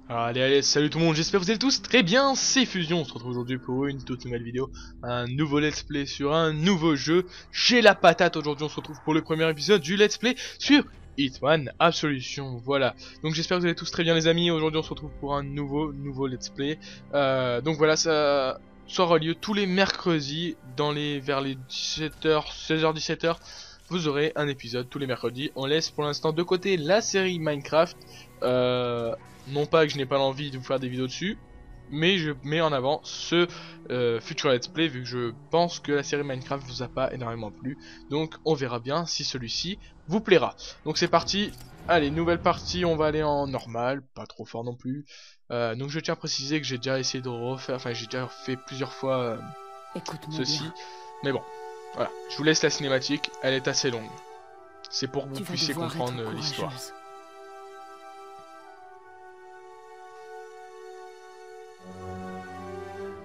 Allez, salut tout le monde, j'espère que vous allez tous très bien, c'est Fusion, on se retrouve aujourd'hui pour une toute nouvelle vidéo, un nouveau let's play sur un nouveau jeu. J'ai la patate, aujourd'hui on se retrouve pour le premier épisode du let's play sur Hitman Absolution, voilà. Donc j'espère que vous allez tous très bien les amis, aujourd'hui on se retrouve pour un nouveau let's play. Donc voilà, ça aura lieu tous les mercredis, vers les 17h, 16h, 17h. Vous aurez un épisode tous les mercredis. On laisse pour l'instant de côté la série Minecraft. Non pas que je n'ai pas l'envie de vous faire des vidéos dessus, mais je mets en avant ce futur let's play vu que je pense que la série Minecraft vous a pas énormément plu. Donc on verra bien si celui-ci vous plaira. Donc c'est parti. Allez, nouvelle partie, on va aller en normal, pas trop fort non plus. Donc je tiens à préciser que j'ai déjà essayé de refaire, enfin j'ai déjà fait plusieurs fois ceci. Bien. Mais bon, voilà, je vous laisse la cinématique, elle est assez longue. C'est pour que vous puissiez comprendre l'histoire.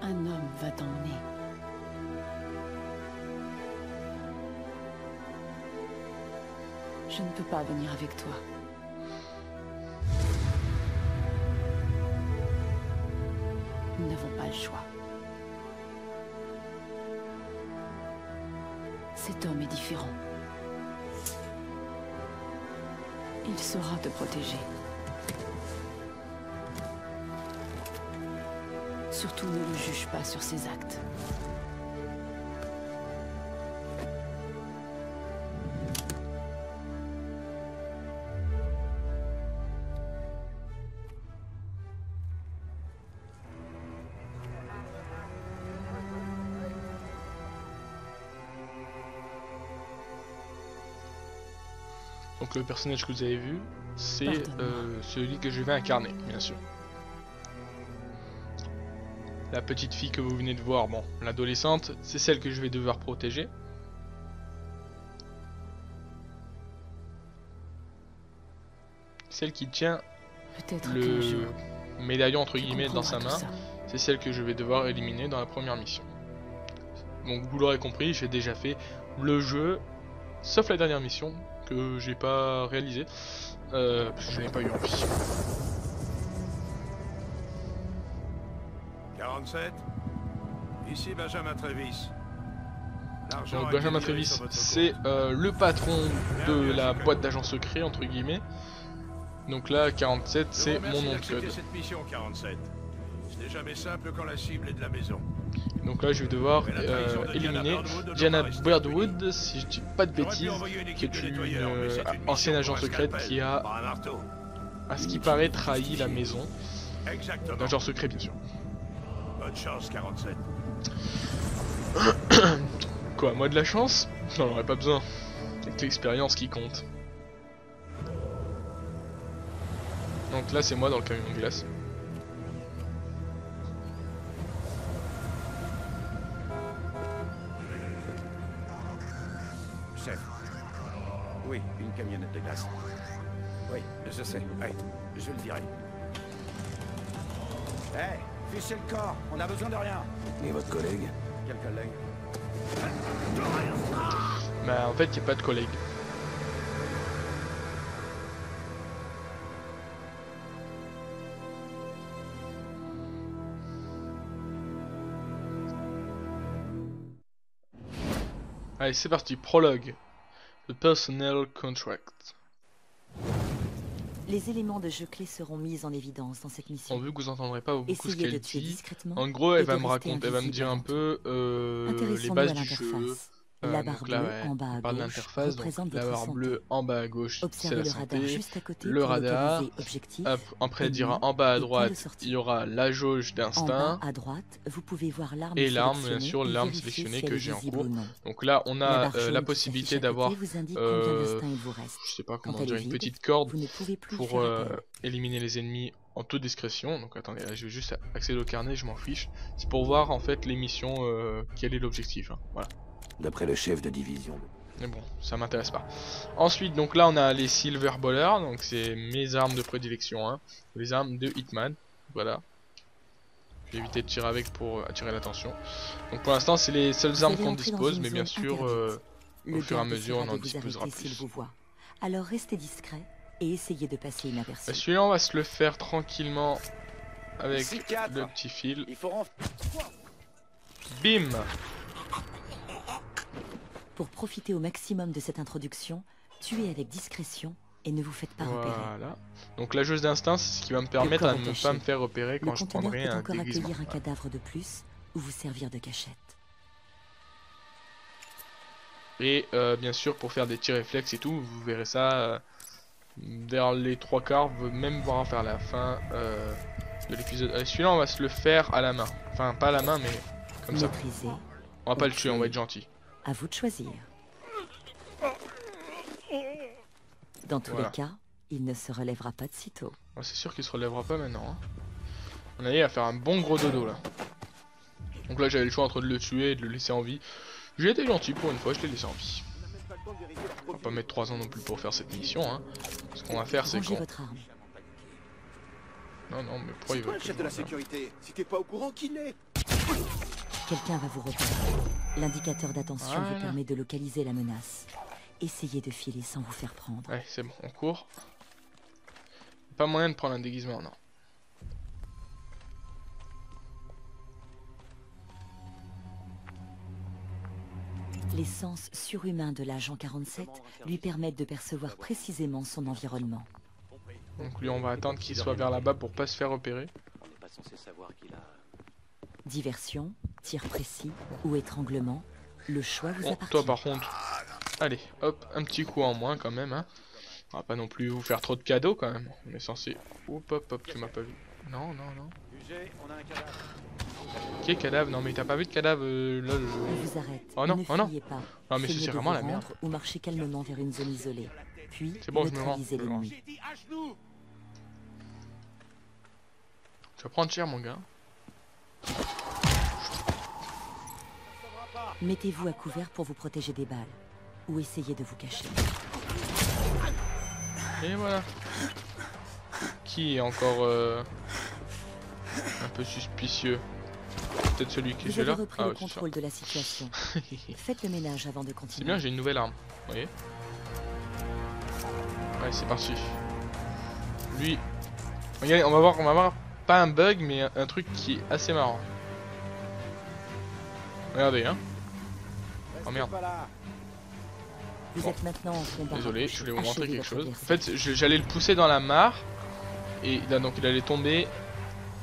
Un homme va t'emmener. Je ne peux pas venir avec toi. Nous n'avons pas le choix. Cet homme est différent. Il saura te protéger. Surtout ne le juge pas sur ses actes. Donc le personnage que vous avez vu, c'est celui que je vais incarner, bien sûr. La petite fille que vous venez de voir, bon, l'adolescente, c'est celle que je vais devoir protéger. Celle qui tient le médaillon entre guillemets dans sa main, c'est celle que je vais devoir éliminer dans la première mission. Donc vous l'aurez compris, j'ai déjà fait le jeu, sauf la dernière mission que j'ai pas réalisée, parce que je n'ai pas eu envie. 47, ici Benjamin Trévis. Donc Benjamin Trévis, c'est le patron de la boîte d'agents secrets entre guillemets. Donc là 47 c'est mon nom de code. Cette mission 47. Ce n'est jamais simple quand la cible est de la maison. Donc là je vais devoir éliminer Diana Birdwood, si je dis pas de bêtises, qui est une ancienne agent secrète qui a, à ce qui paraît, trahi la maison. D'agent secret bien sûr. Bonne chance 47. Quoi, moi de la chance? J'en aurais pas besoin. C'est l'expérience qui compte. Donc là c'est moi dans le camion de glace. Chef. Oui, une camionnette de glace. Oui, je sais. Oui, je le dirai. Hé, fichez le corps, on a besoin de rien. Et votre collègue? Quel collègue? Bah en fait il n'y a pas de collègue. Allez c'est parti, prologue. Le personnel contract. Les éléments de jeu clés seront mis en évidence dans cette mission. On veut que vous entendrez pas beaucoup Essayez ce qu'elle dit. En gros elle va me raconter, elle va me dire un peu les bases du jeu. La barre bleue en bas à gauche l'interface, donc la barre bleue en bas à gauche c'est la santé, le radar, après elle dira en bas à droite il y aura la jauge d'instinct, à droite vous pouvez voir l'arme et l'arme bien sûr, l'arme sélectionnée que j'ai en cours. Donc là on a la possibilité d'avoir, je sais pas comment dire, une petite corde pour éliminer les ennemis en toute discrétion. Donc attendez, là, je vais juste accéder au carnet, je m'en fiche, c'est pour voir en fait les missions, quel est l'objectif, hein. Voilà. D'après le chef de division. Mais bon, ça m'intéresse pas. Ensuite, donc là, on a les Silver Ballers. Donc c'est mes armes de prédilection, hein. Les armes de Hitman. Voilà. Je vais éviter de tirer avec pour attirer l'attention. Donc pour l'instant c'est les seules armes qu'on dispose, mais bien sûr au fur et à mesure on en disposera plus. Alors restez discret et essayez de passer inaperçu. Celui-là on va se le faire tranquillement avec le petit fil. Bim. Pour profiter au maximum de cette introduction, tuez avec discrétion et ne vous faites pas repérer. Voilà. Donc la jauge d'instinct, c'est ce qui va me permettre de ne pas me faire repérer quand je prendrai un déguisement. Le conteneur peut encore accueillir un cadavre de plus ou vous servir de cachette. Et bien sûr, pour faire des tirs réflexes et tout, vous verrez ça vers les 3/4, même voir vers la fin de l'épisode. Celui-là, on va se le faire à la main. Enfin, pas à la main, mais comme ça. On va pas le tuer, on va être gentil. À vous de choisir. Dans tous les cas, il ne se relèvera pas de sitôt. C'est sûr qu'il se relèvera pas maintenant. Hein. On a à faire un bon gros dodo là. Donc là, j'avais le choix entre de le tuer et de le laisser en vie. J'ai été gentil pour une fois, je l'ai laissé en vie. On va pas mettre 3 ans non plus pour faire cette mission. Hein. Ce qu'on va faire, c'est qu'on... Non, non, mais pourquoi il veut... le chef de la sécurité, si t'es pas au courant, qui l'est? Quelqu'un va vous repérer. L'indicateur d'attention vous permet de localiser la menace. Essayez de filer sans vous faire prendre. Ouais, c'est bon, on court. Pas moyen de prendre un déguisement, non. Les sens surhumains de l'agent 47 lui permettent de percevoir précisément son environnement. Donc lui, on va attendre qu'il soit vers là-bas pour pas se faire repérer. Diversion, tir précis ou étranglement, le choix vous appartient. Toi par contre, allez, hop, un petit coup en moins quand même. Hein. On va pas non plus vous faire trop de cadeaux quand même. On est censé... Hop, hop, hop, tu m'as pas vu. Non, non, non. Qui est cadavre? Non mais t'as pas vu de cadavre là je... On vous arrête. Oh non, oh non. Pas. Non mais c'est vraiment la merde. Ou marchez calmement vers une zone isolée. Puis c'est bon, je me rends. Tu vas prendre cher mon gars. Mettez-vous à couvert pour vous protéger des balles. Ou essayez de vous cacher. Et voilà. Qui est encore un peu suspicieux? Peut-être celui qui est là. Vous avez repris le contrôle de la situation. Faites le ménage avant de continuer. C'est bien, j'ai une nouvelle arme. Vous voyez? Ouais, c'est parti. Lui, regardez, on va voir pas un bug, mais un truc qui est assez marrant. Regardez, hein. Oh merde. Vous êtes maintenant en combat. Désolé, je voulais vous montrer quelque chose. En fait, j'allais le pousser dans la mare et là, donc il allait tomber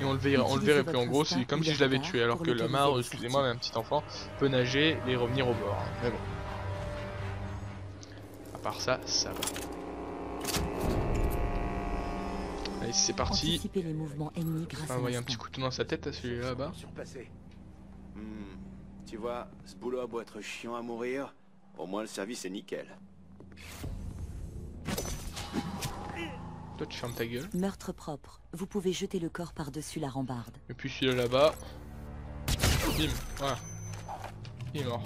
et on le verrait plus. En gros, c'est comme si je l'avais tué, alors que la mare, excusez-moi, mais un petit enfant peut nager et revenir au bord. Hein. Mais bon. À part ça, ça va. Allez, c'est parti. Les mouvements ennemis grâce on va envoyer un petit couteau dans sa tête à celui-là là-bas. Tu vois, ce boulot a beau être chiant à mourir, au moins le service est nickel. Toi tu fermes ta gueule. Meurtre propre. Vous pouvez jeter le corps par-dessus la rambarde. Et puis celui-là là-bas. Bim, voilà. Il est mort.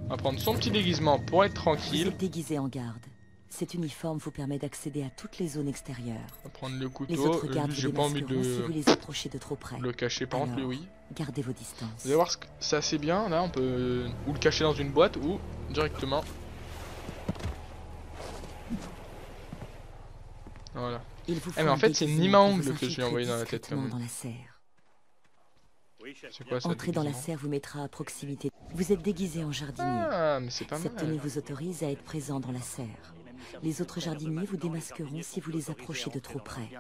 On va prendre son petit déguisement pour être tranquille. Vous êtes déguisé en garde. Cet uniforme vous permet d'accéder à toutes les zones extérieures. On va prendre le couteau. Les autres gardes j'ai pas envie de si vous les approchez de trop près. Le cacher par contre, lui oui. Gardez vos distances. Vous allez voir, c'est assez bien. Là, on peut ou le cacher dans une boîte ou directement. Voilà. Mais en fait, c'est Nimaong que je lui ai envoyé dans la tête. Dans la serre. C'est quoi ça? Entrer dans la serre vous mettra à proximité. Vous êtes déguisé en jardinier. Ah, mais c'est pas mal. Cette tenue vous autorise à être présent dans la serre. Les autres jardiniers vous démasqueront si vous les approchez de trop près.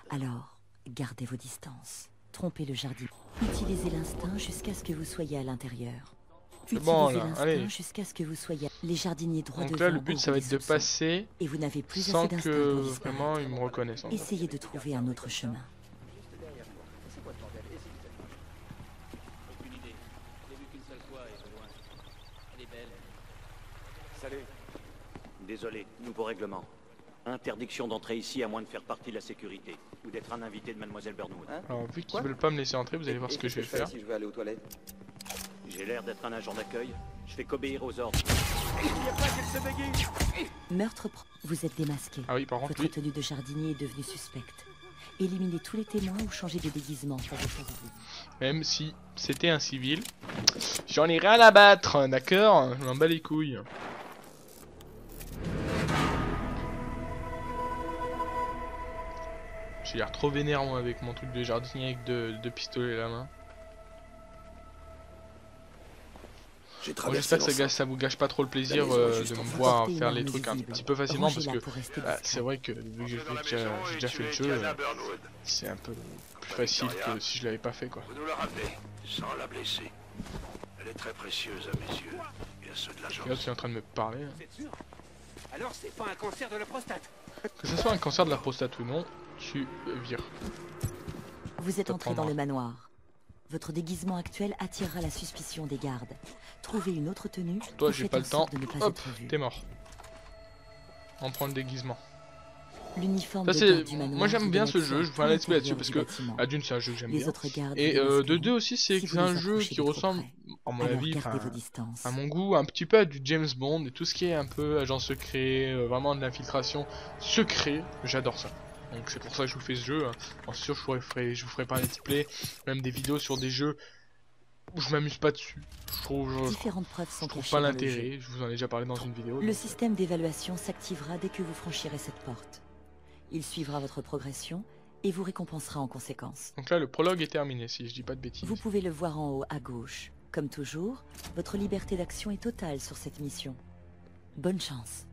Alors, gardez vos distances. Trompez le jardinier. Utilisez l'instinct jusqu'à ce que vous soyez à l'intérieur. C'est bon là, allez. Jusqu'à ce que vous soyez les jardiniers droits devant. Donc là, le but ça va être de passer et vous n'avez plus sans que vraiment ils me reconnaissent. Essayez de trouver un autre chemin. Salut. Désolé, nouveau règlement. Interdiction d'entrer ici à moins de faire partie de la sécurité ou d'être un invité de Mademoiselle Burnwood. Alors vu qu'ils veulent pas me laisser entrer, vous allez voir ce que je vais faire. Si je veux aller aux toilettes. J'ai l'air d'être un agent d'accueil. Je fais qu'obéir aux ordres. Il n'y a pas qu'elle se bégaye. Meurtre. Vous êtes démasqué. Ah oui, par contre, votre tenue de jardinier est devenue suspecte. Éliminez tous les témoins ou changez de déguisement pour vous faire oublier. Même si c'était un civil. J'en ai rien à battre, d'accord? Je m'en bats les couilles. J'ai l'air trop vénère moi avec mon truc de jardinier avec deux pistolets à la main. Bon, j'espère que ça vous gâche pas trop le plaisir de me voir faire les trucs un petit peu facilement parce que c'est vrai que vu que j'ai déjà fait le jeu, c'est un peu plus facile que si je l'avais pas fait quoi. Vous nous la ramenez, sans la blesser. Elle est très précieuse à mes yeux et à ceux de l'agence. Regarde, tu es en train de me parler. Vous êtes sûr? Alors c'est pas un cancer de la prostate? Que ce soit un cancer de la prostate ou non, tu vires. Vous êtes entré dans le manoir. Votre déguisement actuel attirera la suspicion des gardes. Trouvez une autre tenue. Toi, et j'ai faites pas en le temps. sorte de ne pas Hop, être vu. t'es mort. On prend le déguisement. L'uniforme Ça, de garde du c'est... manoir Moi j'aime bien ce vous jeu, je vous fais un let's play là-dessus parce que à d'une c'est un jeu que j'aime Les bien. autres gardes Et vous de démasqueront. deux aussi c'est Si que vous c'est un les jeu approchez qui de trop ressemble, près, à mon alors avis, gardez vos distances. à mon goût, un petit peu à du James Bond et tout ce qui est un peu agent secret, vraiment de l'infiltration secret, j'adore ça. Donc c'est pour ça que je vous fais ce jeu. Bien sûr je vous ferai pas un let's play, même des vidéos sur des jeux où je m'amuse pas dessus. Différentes preuves sont Je trouve cachées pas dans le l'intérêt, jeu. je vous en ai déjà parlé dans une vidéo. Le système d'évaluation s'activera dès que vous franchirez cette porte. Il suivra votre progression et vous récompensera en conséquence. Donc là le prologue est terminé si je dis pas de bêtises. Vous pouvez le voir en haut à gauche. Comme toujours, votre liberté d'action est totale sur cette mission. Bonne chance.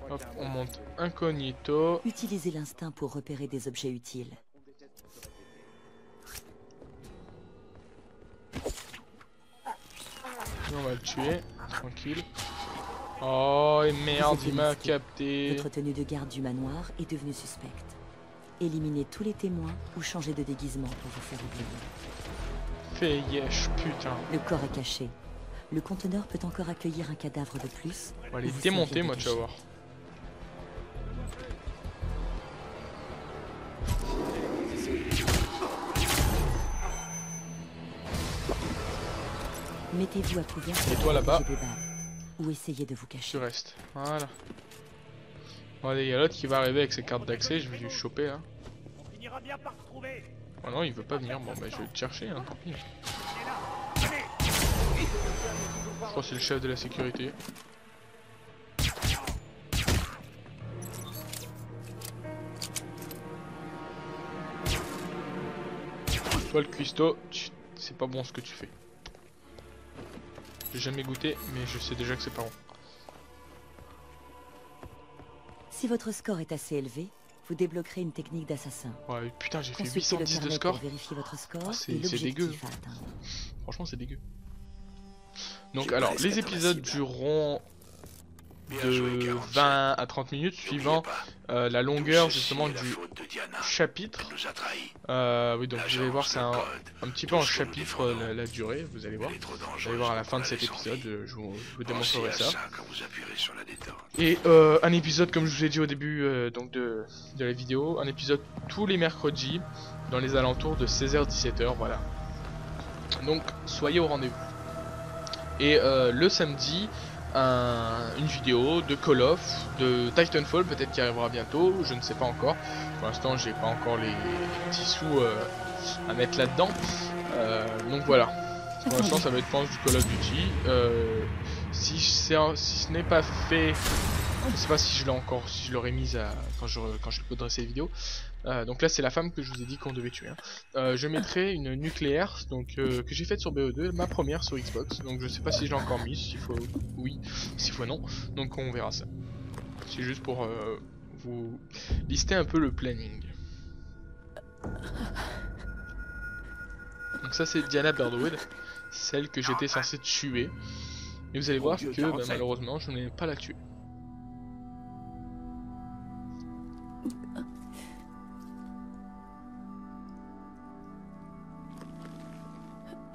Hop, on monte incognito. Utilisez l'instinct pour repérer des objets utiles. On va le tuer, tranquille. Oh et merde, il m'a capté. Votre tenue de garde du manoir est devenue suspecte. Éliminez tous les témoins ou changez de déguisement pour vous faire oublier. Fais yesh, putain. Le corps est caché. Le conteneur peut encore accueillir un cadavre de plus. On va les ou vous démonter, servir de moi, tu vas cachet. voir. Mettez-vous à couvert Et toi, là-bas. des balles, ou essayez de vous cacher. Tu restes. Voilà. Bon, il y a l'autre qui va arriver avec ses cartes d'accès, je vais lui choper là. On finira bien par retrouver. Oh non, il veut pas venir, bon bah je vais te chercher, hein, tant pis. Je crois que c'est le chef de la sécurité. Toi le cuistot, c'est pas bon ce que tu fais. J'ai jamais goûté, mais je sais déjà que c'est pas bon. Si votre score est assez élevé, vous débloquerez une technique d'assassin. Ouais, putain, j'ai fait Consultez le 810 de carnet score. pour vérifier votre score Ah, et c'est l'objectif dégueu. à atteindre. Franchement, c'est dégueu. Donc, J'ai alors, presque les atteint la épisodes cible. dureront Bien joué, de 47. 20 à 30 minutes suivant N'oubliez la longueur Tout ceci justement est la du faute de Diana. chapitre. Elle nous a trahis. Oui, donc vous allez voir, c'est un petit peu en Tout ce que nous chapitre défendons. la durée, vous allez voir. Elle est trop Vous allez dangereuse voir à la pour fin de qu'on cet la laisse en épisode, vie. je vous Pensez démontrerai à ça. quand vous appuierez sur la détente. Et un épisode, comme je vous ai dit au début donc de la vidéo, un épisode tous les mercredis dans les alentours de 16h-17h, voilà. Donc soyez au rendez-vous. Et le samedi, une vidéo de Call of, de Titanfall peut-être qui arrivera bientôt, je ne sais pas encore. Pour l'instant j'ai pas encore les petits sous à mettre là-dedans. Donc voilà. Pour l'instant ça va être pense du Call of Duty. Si ce n'est pas fait, je sais pas si je l'ai encore, si je l'aurais mise à quand je peux dresser les vidéos. Donc là c'est la femme que je vous ai dit qu'on devait tuer. Je mettrai une nucléaire donc que j'ai faite sur BO2, ma première sur Xbox. Donc je sais pas si je l'ai encore mise, s'il faut oui, s'il faut non. Donc on verra ça. C'est juste pour vous lister un peu le planning. Donc ça c'est Diana Birdwood, celle que j'étais censé tuer. Et vous allez voir Dieu, que bah, 47. malheureusement je n'ai pas la tuer.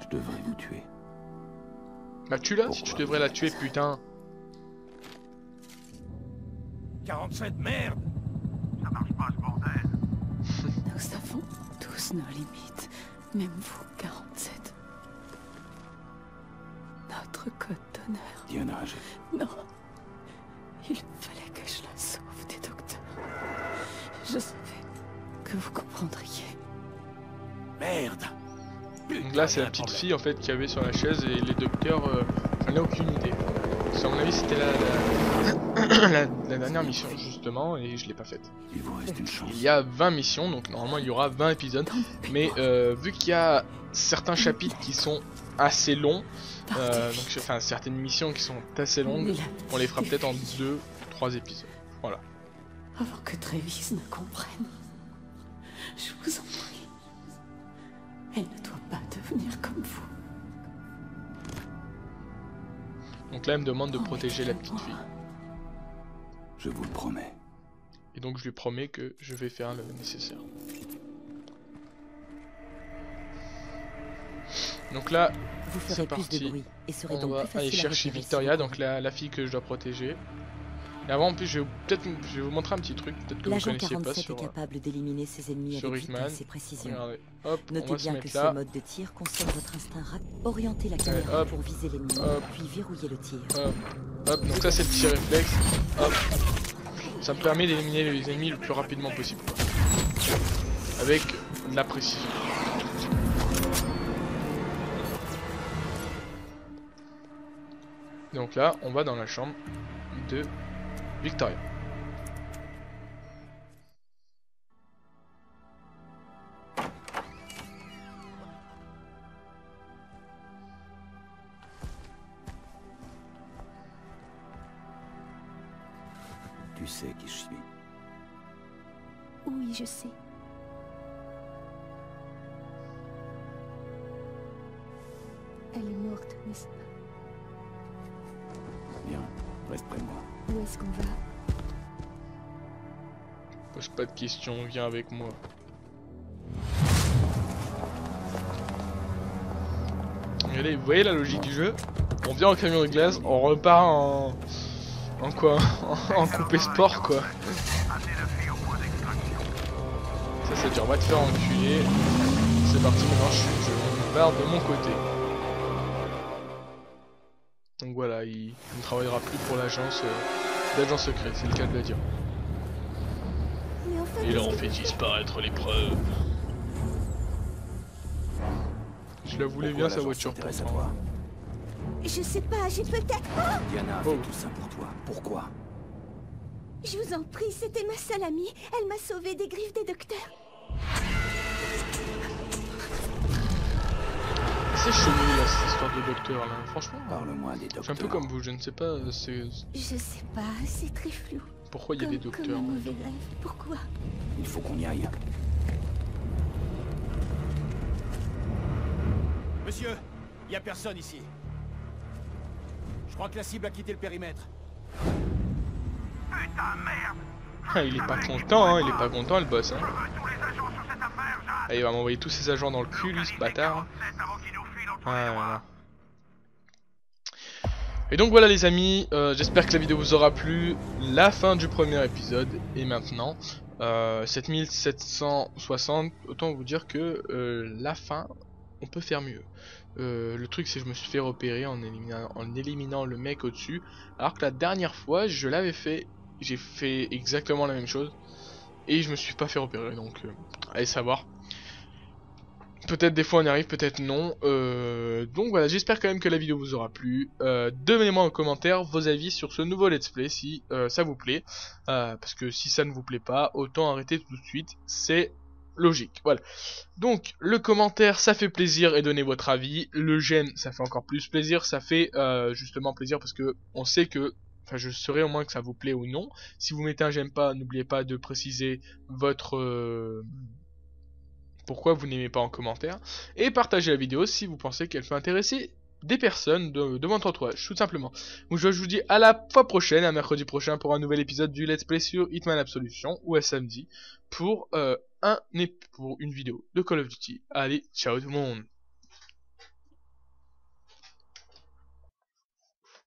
Je devrais vous tuer. Bah tue-la si tu devrais la tuer putain. 47, merde. Ça marche pas ce bordel. Nous avons tous nos limites, même vous, 47. Notre code d'honneur. Diana, j'ai... Non. Il fallait que je la sauve des docteurs. Donc là c'est la petite fille en fait qui avait sur la chaise et les docteurs, j'en ai aucune idée. Parce qu'à mon avis c'était la dernière mission justement et je l'ai pas faite. Il vous reste une chance. Il y a 20 missions donc normalement il y aura 20 épisodes. Mais vu qu'il y a certains chapitres qui sont assez longs, donc enfin certaines missions qui sont assez longues, on les fera peut-être en 2-3 épisodes. Voilà. Avant que Travis ne comprenne, je vous en prie. Elle ne doit pas devenir comme vous. Donc là elle me demande de protéger la petite fille. Je vous le promets. Et donc je lui promets que je vais faire le nécessaire. Donc là, c'est parti. On va aller chercher Victoria, donc la fille que je dois protéger. Et avant, en plus, je vais vous montrer un petit truc, peut-être que vous connaissiez pas sur, est capable d'éliminer ses ennemis avec vitesse et précision. Regardez, hop, notez on va se bien que mettre là. ce mode de tir consomme votre instinct. Orientez la caméra pour viser l'ennemi, puis verrouiller le tir. Hop, donc ça c'est le tir réflexe. Hop, ça me permet d'éliminer les ennemis le plus rapidement possible, quoi. Avec la précision. Donc là, on va dans la chambre de Victoria. Tu sais qui je suis. Oui, je sais. Elle est morte, n'est-ce pas? Bien, reste près de moi. Où est-ce qu'on va? Pose pas de questions, viens avec moi. Regardez, vous voyez la logique du jeu? On vient en camion de glace, on repart en quoi? En coupé sport, quoi. Ça c'est dur, on va te faire enculer. C'est parti, maintenant je barre de mon côté. Donc voilà, il ne travaillera plus pour l'agence secrète, c'est le cas de le dire. Mais en fait, Et là on fait disparaître les preuves. Je la voulais bien sa voiture pour moi. je sais pas, j'ai peut-être... Diana a fait tout ça pour toi. Pourquoi? Je vous en prie, c'était ma seule amie. Elle m'a sauvée des griffes des docteurs. C'est chelou là cette histoire de docteur là, franchement. Parle-moi des docteurs. Je suis un peu comme vous, je ne sais pas, c'est... Je sais pas, c'est très flou. Pourquoi il y a des docteurs? Comme un mauvais rêve. Pourquoi? Il faut qu'on y aille. Monsieur, il y a personne ici. Je crois que la cible a quitté le périmètre. Ah, il est pas content, hein, il est pas content le boss, hein. Ah, il va m'envoyer tous ses agents dans le cul, lui, ce bâtard. Ah, voilà. Et donc voilà les amis, j'espère que la vidéo vous aura plu. La fin du premier épisode est maintenant. 7760, autant vous dire que la fin, on peut faire mieux. Le truc c'est que je me suis fait repérer en éliminant le mec au-dessus. Alors que la dernière fois, je l'avais fait, j'ai fait exactement la même chose. Et je me suis pas fait repérer, donc allez savoir. Peut-être des fois on y arrive, peut-être non. Donc voilà, j'espère quand même que la vidéo vous aura plu. Donnez-moi en commentaire vos avis sur ce nouveau let's play si ça vous plaît. Parce que si ça ne vous plaît pas, autant arrêter tout de suite. C'est logique, voilà. Donc le commentaire ça fait plaisir et donnez votre avis. Le j'aime ça fait encore plus plaisir. Ça fait justement plaisir parce que on sait que... Enfin, je saurai au moins que ça vous plaît ou non. Si vous mettez un j'aime pas, n'oubliez pas de préciser votre... pourquoi vous n'aimez pas en commentaire. Et partagez la vidéo si vous pensez qu'elle peut intéresser des personnes de votre entourage, tout simplement. Donc je vous dis à la fois prochaine, à mercredi prochain pour un nouvel épisode du Let's Play sur Hitman Absolution. Ou à samedi pour une vidéo de Call of Duty. Allez, ciao tout le monde.